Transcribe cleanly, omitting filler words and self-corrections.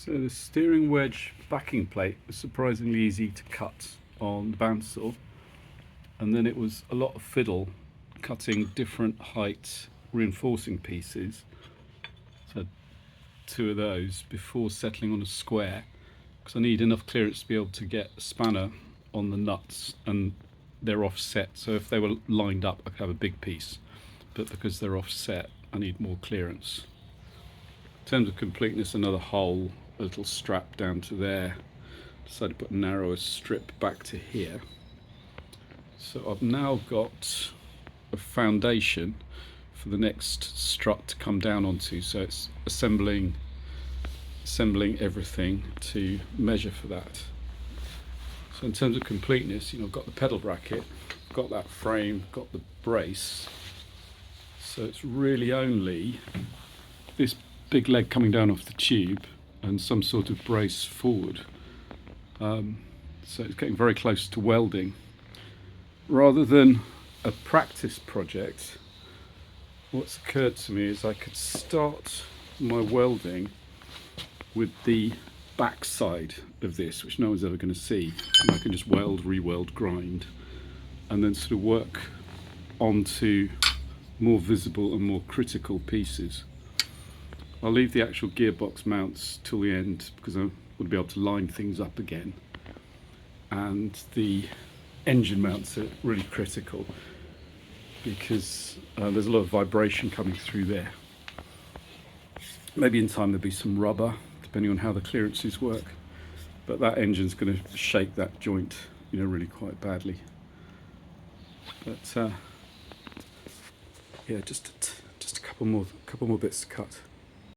So the steering wedge backing plate was surprisingly easy to cut on the bandsaw, and then it was a lot of fiddle cutting different height reinforcing pieces. So two of those before settling on a square, because I need enough clearance to be able to get a spanner on the nuts, and they're offset, so if they were lined up I could have a big piece, but because they're offset I need more clearance. In terms of completeness, another hole, a little strap down to there. Decided to put a narrower strip back to here. So I've now got a foundation for the next strut to come down onto, so it's assembling everything to measure for that. So in terms of completeness, I've got the pedal bracket, got that frame, got the brace, so it's really only this big leg coming down off the tube and some sort of brace forward. So it's getting very close to welding. Rather than a practice project, what's occurred to me is I could start my welding with the back side of this, which no one's ever going to see, and I can just weld, re-weld, grind, and then sort of work onto more visible and more critical pieces. I'll leave the actual gearbox mounts till the end because I want to be able to line things up again, and the engine mounts are really critical because there's a lot of vibration coming through there. Maybe in time there'll be some rubber depending on how the clearances work, but that engine's going to shake that joint really quite badly. But yeah, just a couple more bits to cut.